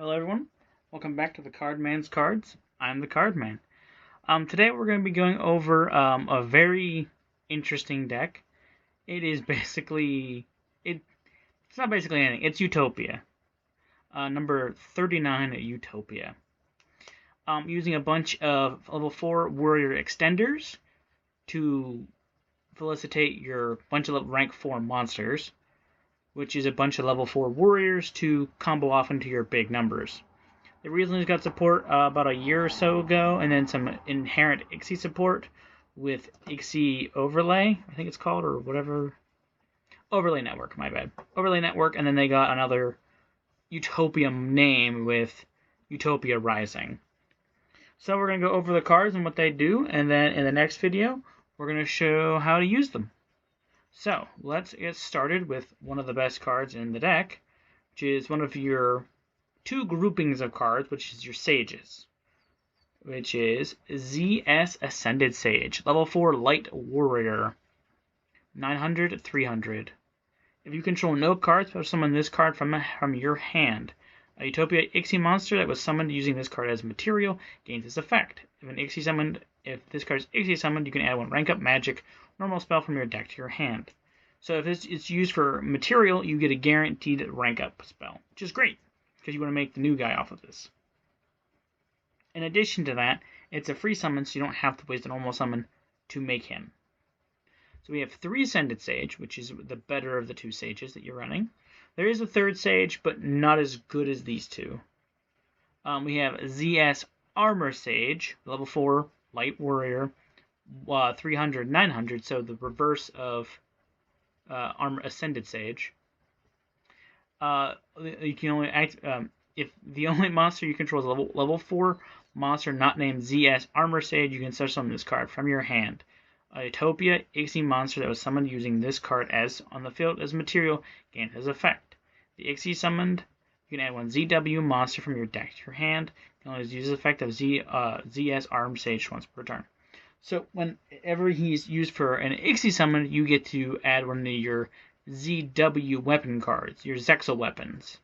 Hello everyone, welcome back to the Cardman's Cards. I'm the Cardman. Today we're going to be going over a very interesting deck. It is basically, it's not basically anything, it's Utopia. Number 39 at Utopia. Using a bunch of level 4 warrior extenders to felicitate your bunch of rank 4 monsters, which is a bunch of level 4 warriors to combo off into your big numbers. It recently got support about a year or so ago, and then some inherent Ixie support with Ixie Overlay, I think it's called, or whatever. Overlay Network, my bad. Overlay Network, and then they got another Utopia name with Utopia Rising. So we're going to go over the cards and what they do, and then in the next video, we're going to show how to use them. So, let's get started with one of the best cards in the deck, which is one of your two groupings of cards, which is your Sages, which is ZS Ascended Sage, level 4 Light Warrior, 900, 300. If you control no cards, summon this card from your hand. A Utopia Ixie monster that was summoned using this card as material gains this effect. If this card is Ixie summoned, you can add one rank up magic normal spell from your deck to your hand. So if it's used for material, you get a guaranteed rank up spell, which is great, because you want to make the new guy off of this. In addition to that, it's a free summon, so you don't have to waste a normal summon to make him. So we have 3 Ascended Sage, which is the better of the 2 Sages that you're running. There is a 3rd Sage, but not as good as these two. We have ZS Armor Sage, level 4 Light Warrior, 300, 900, so the reverse of Armor Ascended Sage. You can only act if the only monster you control is a level 4 monster not named ZS Armor Sage. You can summon this card from your hand. A Utopia Ixie monster that was summoned using this card as on the field as material gains his effect. The Ixie summoned, you can add one ZW monster from your deck to your hand. You can always use the effect of ZS Armor Sage once per turn. So whenever he's used for an Ixie summon, you get to add one of your ZW weapon cards, your Zexel weapons,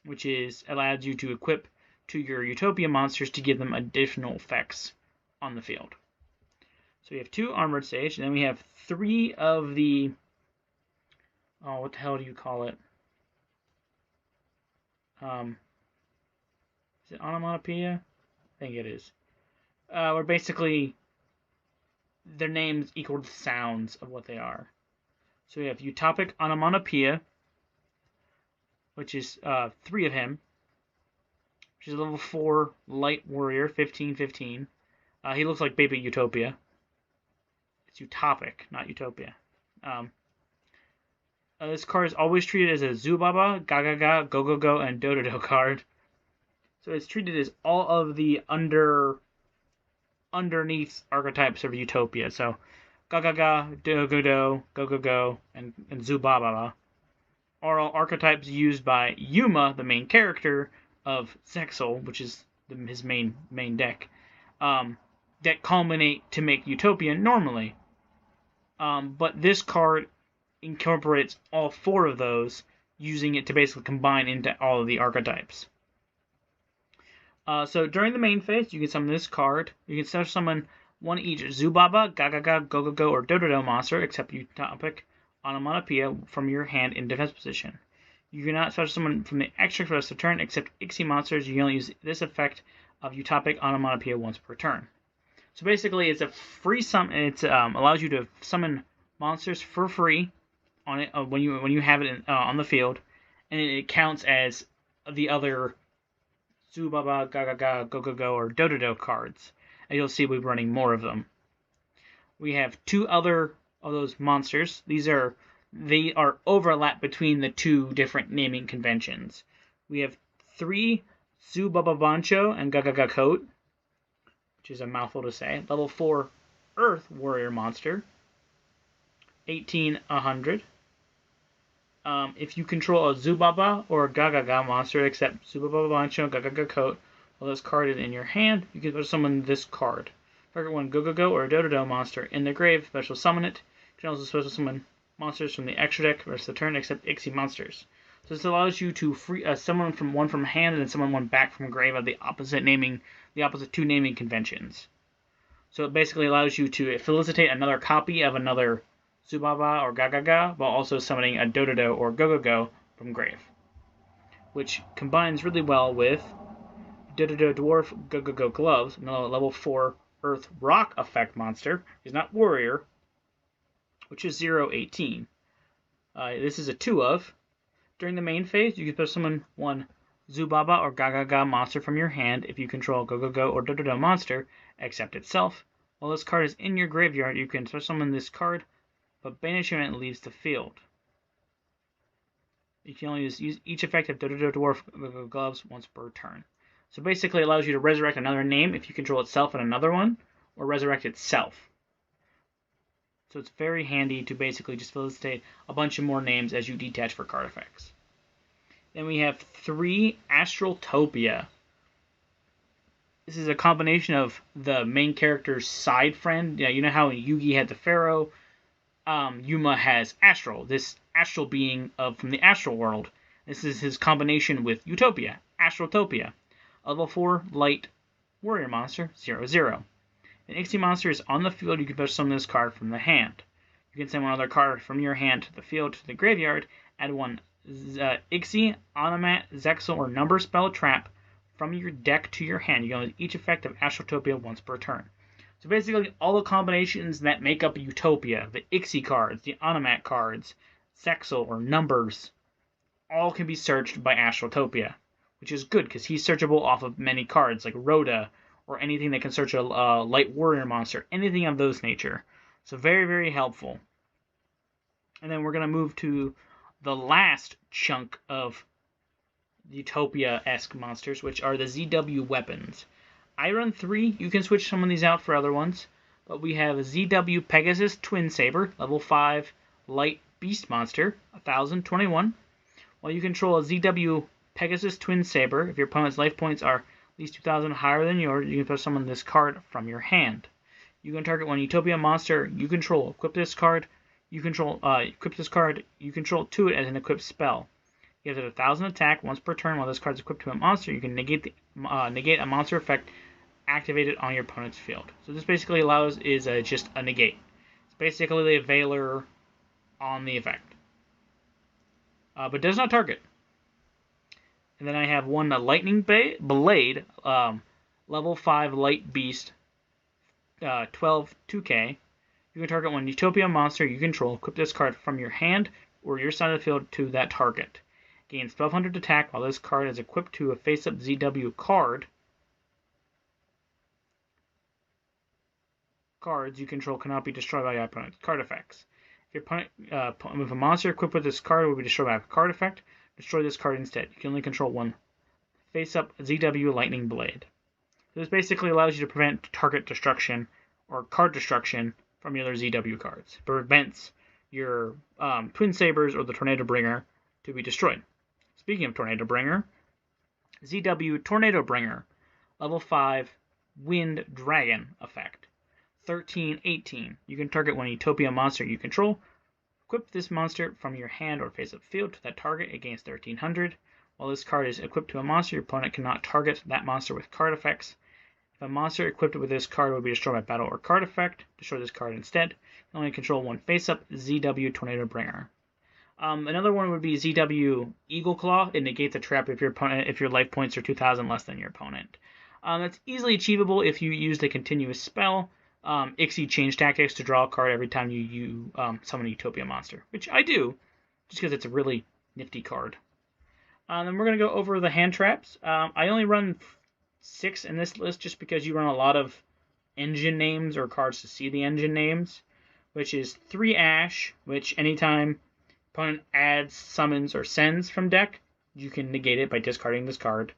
which allows you to equip to your Utopia monsters to give them additional effects on the field. So we have 2 Armored Sage, and then we have 3 of the, what the hell do you call it? Is it onomatopoeia? I think it is. Where basically their names equal the sounds of what they are. So we have Utopic Onomatopaira, which is 3 of him, which is a level 4 Light Warrior, 15/15. He looks like Baby Utopia. It's Utopic, not Utopia. This card is always treated as a Zubababancho Gagagaga, Gogogoglove, and Dodododawf card. So it's treated as all of the underneath archetypes of Utopia. So Gagagaga, Dodododawf, Gogogoglove, and Zubababa are all archetypes used by Yuma, the main character of Zexel, which is his main deck, that culminate to make Utopia normally. But this card incorporates all 4 of those, using it to basically combine into all of the archetypes. So during the main phase, you can summon this card. You can summon one each Zubababancho Gagagaga, Gogogoglove, or Dodododawf monster, except Utopic Onomatopoeia, from your hand in defense position. You cannot special summon from the extra for the rest of the turn, except Ixie monsters. You can only use this effect of Utopic Onomatopoeia once per turn. So basically, it's a free summon. It allows you to summon monsters for free on it when you have it on the field, and it counts as the other Zubababancho Gagagaga, Gogogoglove, or Dodododawf cards. And you'll see we're running more of them. We have 2 other of those monsters. They are overlap between the 2 different naming conventions. We have 3 Zubababancho and Gagagacoat, which is a mouthful to say. Level 4 Earth Warrior monster, 18/100. If you control a Zubaba or a Gagaga monster, except Zubababancho Gagagacoat, while this card is in your hand, you can summon this card. Target one Gogogoglove or a Dodododawf monster in the grave, special summon it. You can also special summon monsters from the extra deck versus the turn, except Ixie monsters. So this allows you to free someone from one from hand and then someone one back from grave of the opposite two naming conventions. So it basically allows you to felicitate another copy of another Zubaba or Gagaga while also summoning a Dododo or Gogogo from grave, which combines really well with Dodododawf Gogogoglove, another level 4 Earth Rock effect monster. He's not warrior, which is 0/18. This is a 2 of. During the main phase, you can summon one Zubaba or Gagaga monster from your hand if you control Gogogo or Dododo monster, except itself. While this card is in your graveyard, you can summon this card, but banish it when it leaves the field. You can only use each effect of Dodododawf Gogogoglove once per turn. So basically it allows you to resurrect another name if you control itself and another one, or resurrect itself. So it's very handy to basically just felicitate a bunch of more names as you detach for card effects. Then we have 3 Astraltoipa. This is a combination of the main character's side friend. You know how Yugi had the Pharaoh? Yuma has Astral, this astral being from the astral world. This is his combination with Utopia, Astraltoipa. A level 4 light warrior monster, 0/0. An Ixie monster is on the field, you can summon this card from the hand. You can send one other card from your hand to the field to the graveyard, add one Ixie, Onomat, Zexel, or number spell trap from your deck to your hand. You can use each effect of Astraltoipa once per turn. So basically all the combinations that make up Utopia, the Ixie cards, the Onomat cards, Zexel, or numbers, all can be searched by Astraltoipa, which is good because he's searchable off of many cards like Rhoda, or anything that can search a light warrior monster, anything of those nature. So very, very helpful. And then we're going to move to the last chunk of Utopia-esque monsters, which are the ZW weapons. I run 3. You can switch some of these out for other ones. But we have a ZW Pegasus Twin Saber, level 5 light beast monster, 1021. While you control a ZW Pegasus Twin Saber, if your opponent's life points are at least 2,000 higher than yours, you can summon this card from your hand. You can target one Utopia monster you control. Equip this card. Equip this card. You control to it as an equipped spell. You have a 1,000 attack once per turn. While this card is equipped to a monster, you can negate a monster effect activated on your opponent's field. So this basically is just a negate. It's basically the Veiler on the effect, but does not target. And then I have one Lightning Blade, level 5 Light Beast, 12 2K. You can target one Utopia monster you control. Equip this card from your hand or your side of the field to that target. Gains 1200 attack while this card is equipped to a face-up ZW card. Cards you control cannot be destroyed by your opponent's card effects. If a monster equipped with this card will be destroyed by a card effect, destroy this card instead. You can only control one face-up ZW Lightning Blade. So this basically allows you to prevent target destruction or card destruction from your other ZW cards. It prevents your Twin Sabers or the Tornado Bringer to be destroyed. Speaking of Tornado Bringer, ZW Tornado Bringer, level 5 Wind Dragon effect, 1318. You can target one Utopia monster you control. Equip this monster from your hand or face-up field to that target. It gains 1300. While this card is equipped to a monster, your opponent cannot target that monster with card effects. If a monster equipped with this card will be destroyed by battle or card effect, destroy this card instead. You only control one face-up ZW Tornado Bringer. Another one would be ZW Eagle Claw. It negates a trap if your life points are 2,000 less than your opponent. That's easily achievable if you use the continuous spell. Ixie Change Tactics to draw a card every time you summon a Utopia monster, which I do, just because it's a really nifty card. Then we're going to go over the hand traps. I only run 6 in this list just because you run a lot of engine names or cards to see the engine names, which is 3 Ash, which anytime opponent adds, summons, or sends from deck, you can negate it by discarding this card.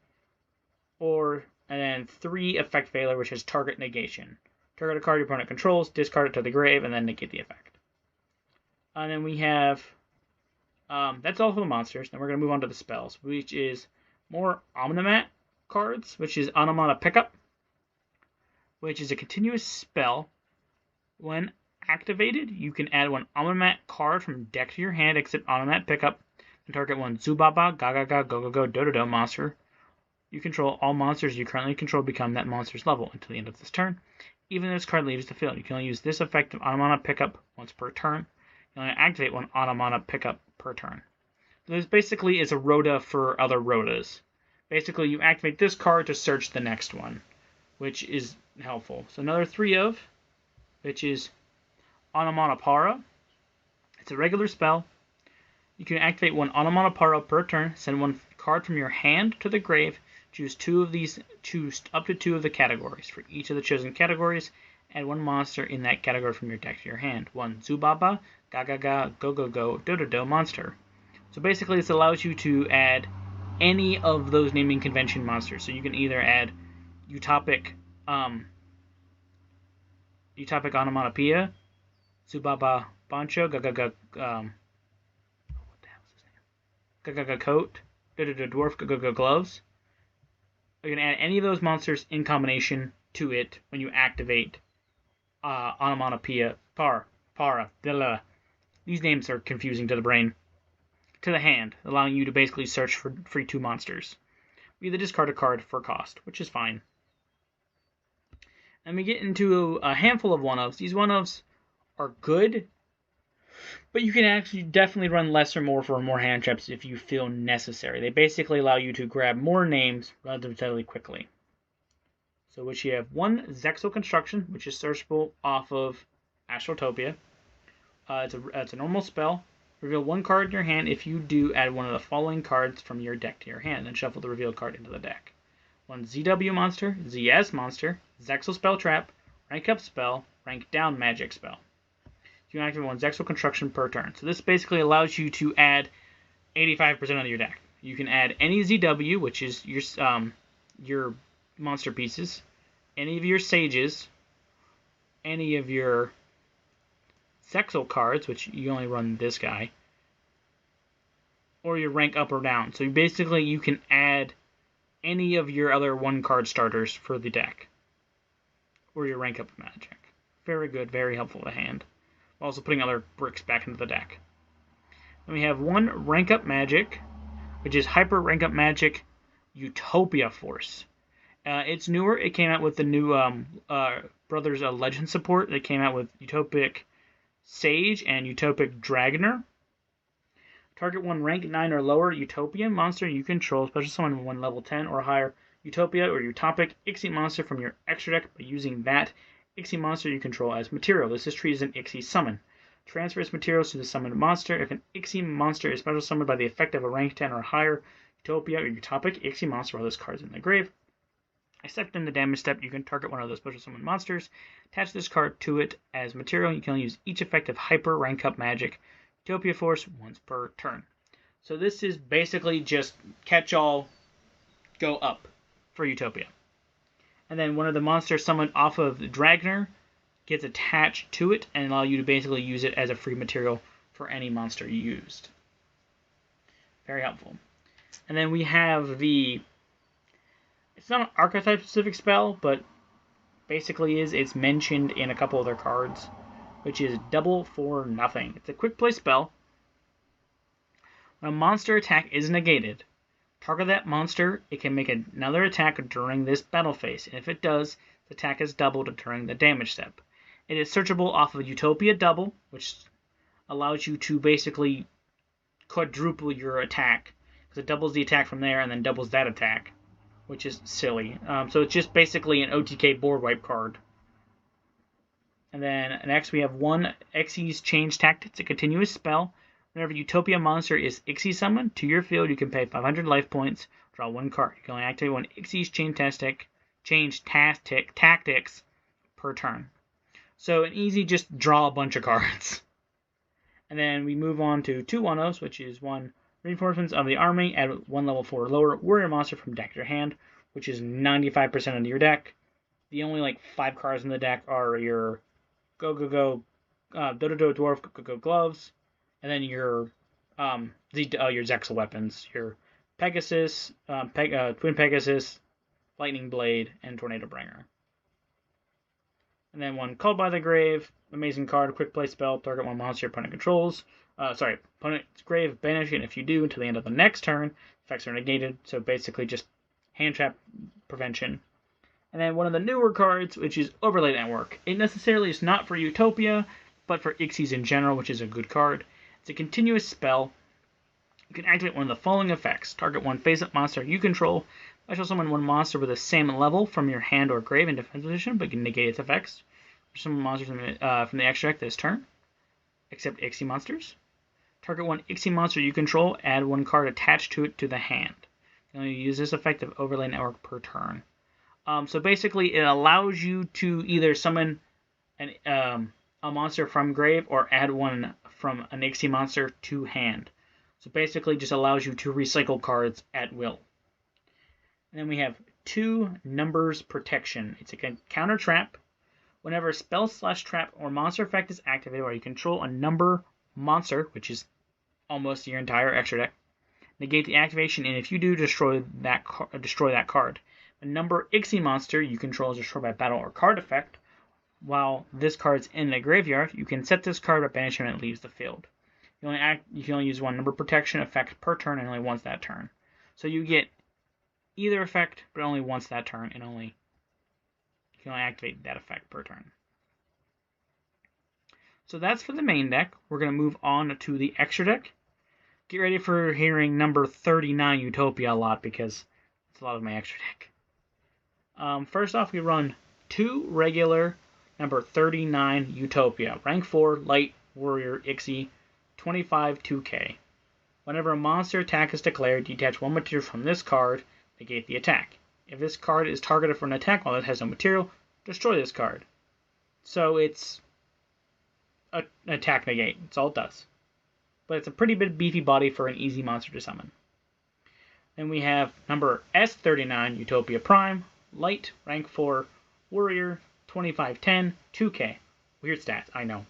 And then 3 Effect Veiler, which is target negation. Target a card your opponent controls, discard it to the grave, and then negate the effect. And then we have, that's all for the monsters. Then we're going to move on to the spells, which is more Onomat cards, which is Onomatopickup, which is a continuous spell. When activated, you can add one Onomat card from deck to your hand, except Onomatopickup. and target one Zubababancho monster. You control all monsters you currently control become that monster's level until the end of this turn. Even if this card leaves the field, you can only use this effective Onomatopickup once per turn. You only activate one Onomatopickup per turn. So this basically is a Rhoda for other Rhodas. Basically, you activate this card to search the next one, which is helpful. So another 3 of, which is Onomatopaira. It's a regular spell. You can activate one Onomatopaira per turn, send one card from your hand to the grave, choose up to 2 of the categories. For each of the chosen categories, add one monster in that category from your deck to your hand. One Zubababancho Gagagacoat monster. So basically this allows you to add any of those naming convention monsters. So you can either add Utopic Onomatopoeia, Zubababancho Gagagacoat, Dodododawf Gogogoglove. You can add any of those monsters in combination to it when you activate Onomatopoeia. These names are confusing to the brain. To the hand, allowing you to basically search for free 2 monsters. We either discard a card for cost, which is fine. And we get into a handful of one-ofs. These one-ofs are good, but you can actually definitely run less or more for more hand traps if you feel necessary. They basically allow you to grab more names relatively quickly. So which you have one Zexel construction, which is searchable off of Astraltoipa. It's a normal spell. Reveal one card in your hand. If you do, add one of the following cards from your deck to your hand, then shuffle the revealed card into the deck. One ZW monster, ZS monster, Zexel spell trap, rank up spell, rank down magic spell. You can activate one Zexel construction per turn. So this basically allows you to add 85% of your deck. You can add any ZW, which is your monster pieces, any of your sages, any of your Zexel cards, which you only run this guy, or your rank up or down. So basically you can add any of your other 1-card starters for the deck, or your rank up magic. Very good, very helpful to hand. Also putting other bricks back into the deck. Then we have one rank up magic, which is hyper rank up magic Utopia force. It's newer. It came out with the new Brothers Legend support. It came out with Utopic Sage and Utopic Dragoner. Target one rank 9 or lower Utopian monster you control, special summon one level 10 or higher Utopia or Utopic Ixie monster from your extra deck by using that Ixie monster you control as material. This is treated as an Ixie summon. Transfer its materials to the summoned monster. If an Ixie monster is special summoned by the effect of a rank 10 or higher Utopia or Utopic Ixie monster while this card is in the grave, except in the damage step, you can target one of those special summon monsters, attach this card to it as material. You can only use each effective hyper rank up magic Utopia force once per turn. So this is basically just catch all, go up for Utopia. And then one of the monsters summoned off of the Dragoner gets attached to it and allow you to basically use it as a free material for any monster you used. Very helpful. And then we have the, it's not an archetype specific spell, but basically it's mentioned in a couple other cards, which is double for nothing. It's a quick play spell. When a monster attack is negated, target that monster. It can make another attack during this battle phase, and if it does, the attack is doubled during the damage step. It is searchable off of Utopia double, which allows you to basically quadruple your attack, because it doubles the attack from there and then doubles that attack, which is silly. So it's just basically an OTK board wipe card. And then next we have one Xyz Change Tactic. It's a continuous spell. Whenever Utopia monster is Ixie summoned to your field, you can pay 500 life points, draw one card. You can only activate one Xyz Change Tactics per turn. So an easy just draw a bunch of cards. And then we move on to two one-ofs, which is one Reinforcements of the Army, add one level 4 or lower warrior monster from deck to your hand, which is 95% of your deck. The only 5 cards in the deck are your Dodododawf Gogogoglove, and then your Zexel weapons, your Pegasus, Twin Pegasus, Lightning Blade, and Tornado Bringer. And then one Called by the Grave, amazing card, quick play spell, target one monster your opponent controls. Opponent's grave, banish it. If you do, until the end of the next turn, effects are negated. So basically just hand trap prevention. And then one of the newer cards, which is Overlay Network. It necessarily is not for Utopia, but for Ixies in general, which is a good card. It's a continuous spell. You can activate one of the following effects. Target one face-up monster you control. Special summon one monster with the same level from your hand or grave in defense position, but you can negate its effects. Summon monsters from the extra deck this turn, except Ixie monsters. Target one Ixie monster you control. Add one card attached to it to the hand. You only use this effect of Overlay Network per turn. So basically, it allows you to either summon a monster from grave or add one from an Ixie monster to hand. So basically, just allows you to recycle cards at will. And then we have 2 numbers protection. It's a counter trap. Whenever a spell/trap or monster effect is activated, or you control a number monster, which is almost your entire extra deck, negate the activation, and if you do, destroy that card. A number Ixie monster you control is destroyed by battle or card effect. While this card's in the graveyard, you can set this card by banishing when it leaves the field. You can only use one number protection effect per turn and only once that turn. So you get either effect, but only once that turn, and you can only activate that effect per turn. So that's for the main deck. We're going to move on to the extra deck. Get ready for hearing number 39 Utopia a lot, because it's a lot of my extra deck. First off, we run 2 regular number 39 Utopia. Rank 4, Light, Warrior, Ixie, 25 2k. Whenever a monster attack is declared, detach 1 material from this card, negate the attack. If this card is targeted for an attack while it has no material, destroy this card. So it's an attack negate. That's all it does. But it's a pretty big beefy body for an easy monster to summon. Then we have number S39 Utopia Prime, Light, Rank 4, Warrior, 2510, 2k. Weird stats, I know.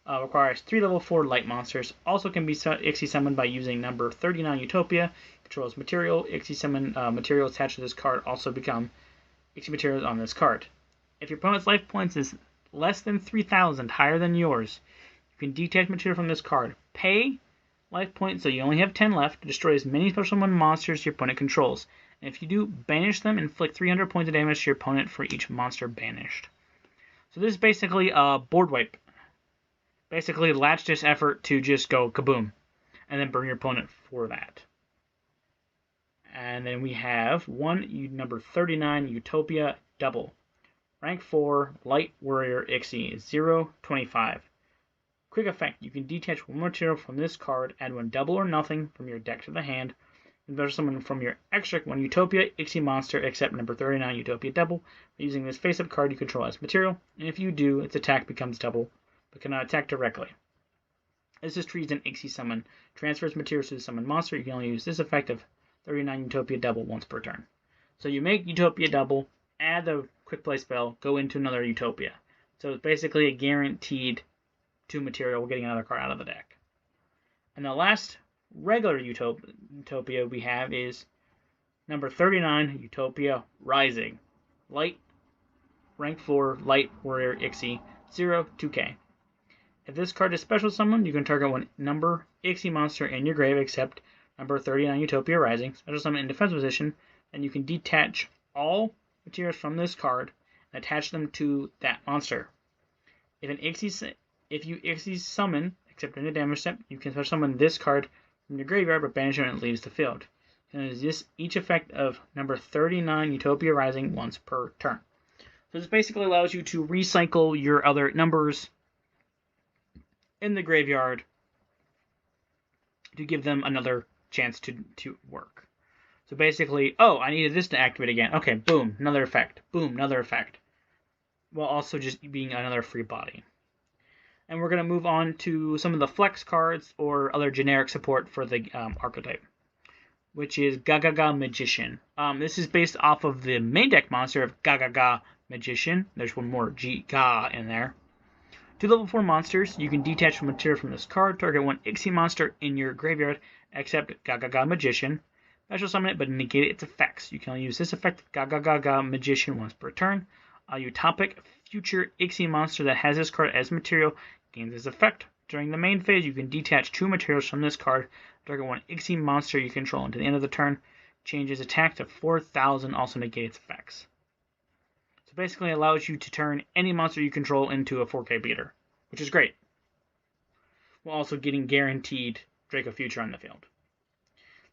Requires 3 level 4 light monsters. Also can be Ixie summoned by using number 39 Utopia. Controls material. Ixie summon materials attached to this card also become Ixie materials on this card. If your opponent's life points is less than 3,000, higher than yours, you can detach material from this card. Pay life points, so you only have 10 left, to destroy as many special summon monsters your opponent controls. And if you do, banish them and inflict 300 points of damage to your opponent for each monster banished. So this is basically a board wipe. Basically, latch-ditch effort to just go kaboom, and then burn your opponent for that. And then we have number 39 Utopia Double. Rank 4, Light Warrior Ixie, 0-25. Quick effect, you can detach 1 material from this card, add 1 double or nothing from your deck to the hand, and special summon from your extra 1 Utopia Ixie monster except number 39 Utopia Double. Using this face-up card you control as material, and if you do, its attack becomes double, but cannot attack directly. This is treats an Ixie summon. Transfers materials to the summoned monster. You can only use this effect of 39 Utopia Double once per turn. So you make Utopia Double, add the quick play spell, go into another Utopia. So it's basically a guaranteed 2 material. We're getting another card out of the deck. And the last regular Utopia we have is number 39 Utopia Rising. Light, Rank 4, Light Warrior Ixie, 0-2k. If this card is special summoned, you can target 1 number Ixie monster in your grave except number 39 Utopia Rising. Special summon in defense position, and you can detach all materials from this card and attach them to that monster. If you Ixie summon, except during the damage step, you can special summon this card from your graveyard but banish it when it leaves the field. And it is each effect of number 39 Utopia Rising once per turn. So this basically allows you to recycle your other numbers in the graveyard to give them another chance to work. So basically, oh, I needed this to activate again. Okay, boom, another effect. Boom, another effect. While also just being another free body. And we're going to move on to some of the flex cards or other generic support for the archetype, which is Gagagaga Magician. This is based off of the main deck monster of Gagagaga Magician. There's one more G-Ga in there. 2 level 4 monsters. You can detach material from this card. Target 1 Ixie monster in your graveyard, except Gagagaga Magician. Special summon it, but negate its effects. You can only use this effect, Gagagaga Magician, once per turn. A Utopic future Ixie monster that has this card as material gains this effect. During the main phase, you can detach 2 materials from this card, target 1 Ixie monster you control until the end of the turn. Changes attack to 4,000, also negate its effects. So basically allows you to turn any monster you control into a 4K beater, which is great. While also getting guaranteed Draco Future on the field.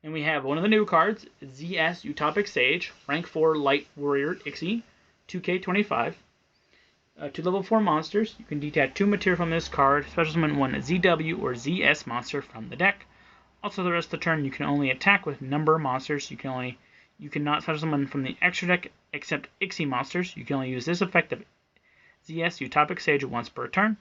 And we have one of the new cards, ZS Utopic Sage, rank 4 Light Warrior Ixie, 2K25. 2 level 4 monsters. You can detach 2 material from this card, special summon 1 ZW or ZS monster from the deck. Also, the rest of the turn, you can only attack with number monsters. You cannot special summon from the extra deck except Ixie monsters. You can only use this effect of ZS Utopic Sage once per turn.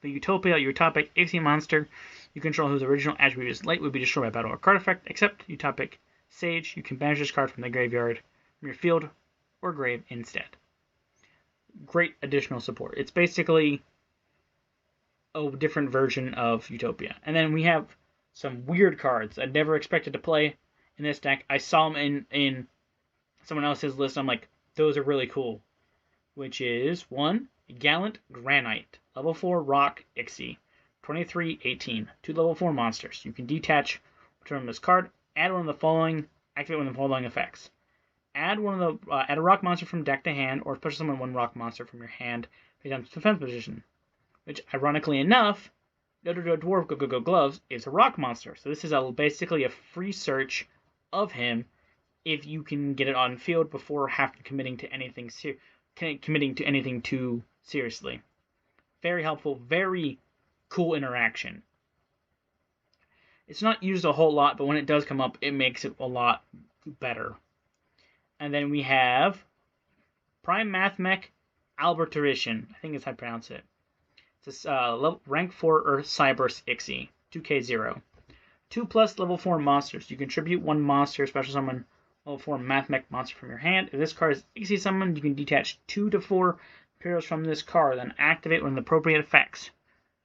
The Utopia Utopic Ixie monster you control whose original attribute is light would be destroyed by battle or card effect, except Utopic Sage. You can banish this card from the graveyard, from your field, or grave instead. Great additional support. It's basically a different version of Utopia. And then we have some weird cards I never expected to play in this deck. I saw them in someone else's list. I'm like, those are really cool. Which is 1, Gallant Granite, level 4 Rock Ixie, 2318, 2 level 4 monsters. You can detach from this card, add one of the following, activate one of the following effects. Add a rock monster from deck to hand, or special summon 1 rock monster from your hand to defense position. Which, ironically enough, Dodododawf Gogogoglove is a rock monster. So this is basically a free search of him if you can get it on field before committing to anything too seriously. Very helpful, very cool interaction. It's not used a whole lot, but when it does come up, it makes it a lot better. And then we have Primemathmech Alembertan. I think that's how I pronounce it. It's a rank 4 Earth Cyberse Ixie, 2K0. 2+ level 4 monsters. You contribute 1 monster, special summon level 4 Mathmech monster from your hand. If this card is Ixie summoned, you can detach 2 to 4 materials from this card, then activate one of the appropriate effects.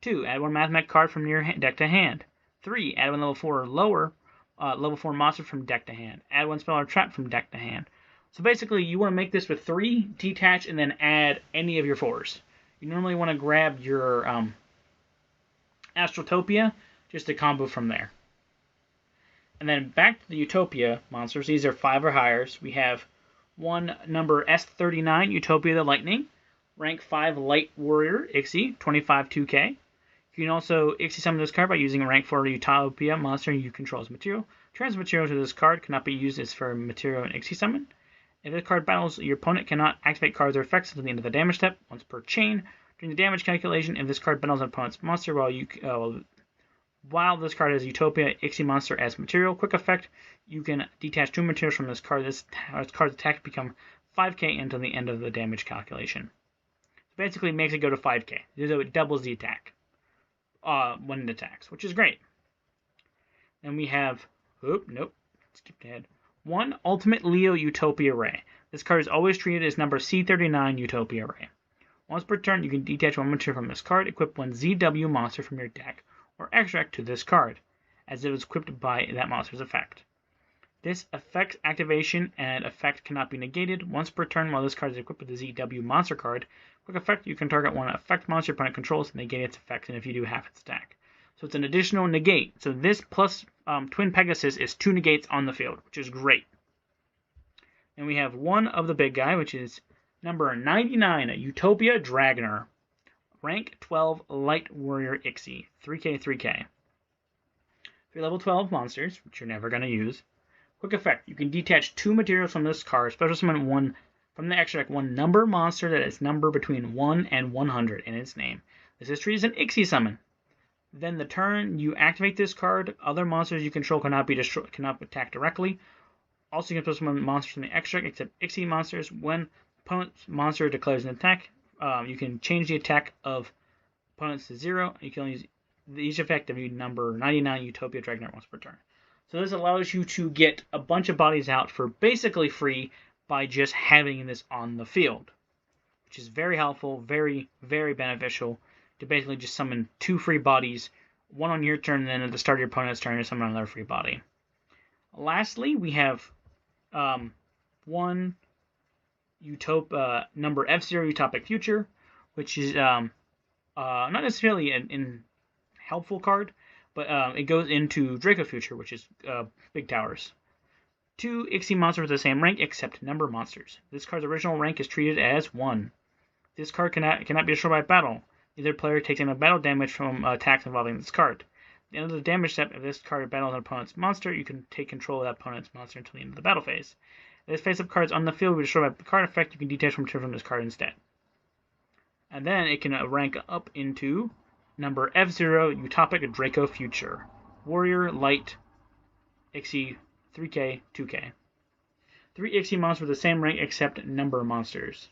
2. Add 1 Mathmech card from your deck to hand. 3. Add 1 level 4 or lower level 4 monster from deck to hand. Add 1 spell or trap from deck to hand. So basically, you want to make this with 3, detach, and then add any of your 4s. You normally want to grab your Astraltoipa, just to combo from there. And then back to the Utopia monsters. These are 5 or higher. We have one number S39, Utopia the Lightning, rank 5 Light Warrior Ixie, 25-2K. You can also Ixie summon this card by using a rank 4 Utopia monster you control as material. Transfer material to this card cannot be used as for material and Ixie summon. If this card battles, your opponent cannot activate cards or effects until the end of the damage step, once per chain. During the damage calculation, if this card battles an opponent's monster while this card has Utopia Ixie monster as material, quick effect, you can detach 2 materials from this card. This card's attack become 5K until the end of the damage calculation. So basically, it makes it go to 5K. So it doubles the attack when it attacks, which is great. Then we have, skipped ahead. 1 Ultimate Leo Utopia Ray. This card is always treated as number C39 Utopia Ray. Once per turn, you can detach 1 material from this card, equip 1 ZW monster from your deck, or extract to this card, as it was equipped by that monster's effect. This effect's activation and effect cannot be negated. Once per turn, while this card is equipped with the ZW monster card, quick effect, you can target 1 effect monster your opponent controls and negate its effects, and if you do, half its attack. So it's an additional negate. So this plus Twin Pegasus is 2 negates on the field, which is great. And we have one of the big guy, which is number 99, Utopia Dragoner. Rank 12 Light Warrior Ixie, 3K. 3 level 12 monsters, which you're never going to use. Quick effect, you can detach 2 materials from this card, special summon 1 from the extra deck, 1 number monster that is number between 1 and 100 in its name. This is treated as an Ixie summon. Then the turn you activate this card, other monsters you control cannot attack directly. Also, you can special summon monsters from the extra deck except Ixie monsters. When opponent's monster declares an attack, you can change the attack of opponents to 0. You can only use each effect of number 99 Utopia Dragoner once per turn. So this allows you to get a bunch of bodies out for basically free by just having this on the field, which is very helpful, very, very beneficial to basically just summon 2 free bodies, 1 on your turn, and then at the start of your opponent's turn, to summon another free body. Lastly, we have 1 number F0 Utopic Future, which is not necessarily an helpful card, but it goes into Draco Future, which is Big Towers. 2 Ixie monsters with the same rank except number monsters. This card's original rank is treated as 1. This card cannot be destroyed by battle. Neither player takes any battle damage from attacks involving this card. At the end of the damage step, if this card battles an opponent's monster, you can take control of that opponent's monster until the end of the battle phase. If this face-up card is on the field will be destroyed by the card effect, you can detach from this card instead. And then it can rank up into number F0 Utopic Draco Future. Warrior, Light, Ixie, 3K, 2K. 3 Ixie monsters with the same rank except number monsters.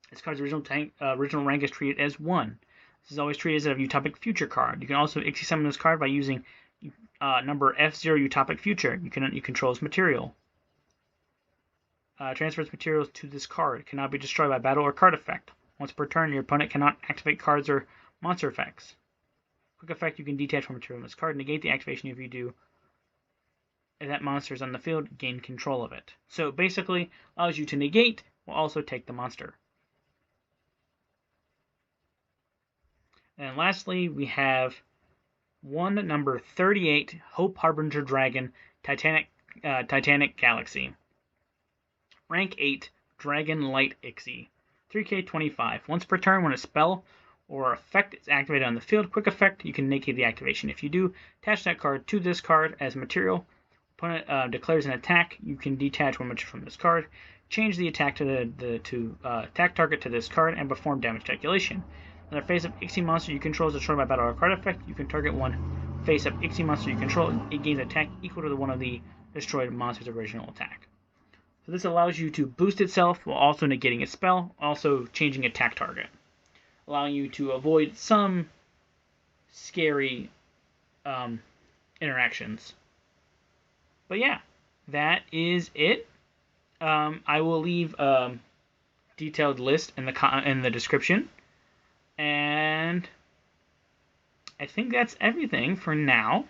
This card's original rank is treated as 1. This is always treated as a Utopic Future card. You can also Ixie summon this card by using number F0 Utopic Future. You control its material. Transfers materials to this card. It cannot be destroyed by battle or card effect. Once per turn, your opponent cannot activate cards or monster effects. Quick effect, you can detach from material from this card. Negate the activation if you do. If that monster is on the field, gain control of it. So basically, allows you to negate, while also take the monster. And lastly, we have number 38, Hope Harbinger Dragon, Titanic Galaxy. Rank 8, Dragon Light Ixie. 3K25. Once per turn, when a spell or effect is activated on the field, quick effect, you can negate the activation. If you do, attach that card to this card as material. Opponent declares an attack, you can detach one material from this card, change the attack to attack target to this card, and perform damage calculation. In a face-up Ixie monster you control is destroyed by battle or card effect, you can target one face-up Ixie monster you control. It gains attack equal to the one of the destroyed monster's original attack. So this allows you to boost itself while also negating its spell, also changing attack target, allowing you to avoid some scary interactions. But yeah, that is it. I will leave a detailed list in the description. And I think that's everything for now.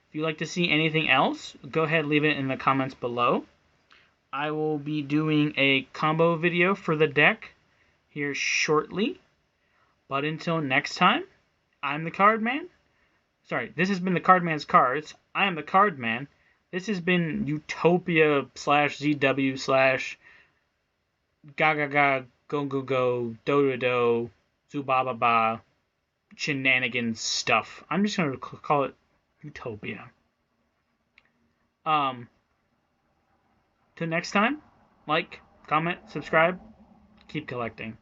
If you'd like to see anything else, go ahead and leave it in the comments below. I will be doing a combo video for the deck here shortly. But until next time, I'm the Card Man. Sorry, this has been the Card Man's Cards. I am the Card Man. This has been Utopia /ZW /Gagagaga Gogogoglove Dodododawf Zubababancho shenanigans stuff. I'm just going to call it Utopia. Till next time, like, comment, subscribe, keep collecting.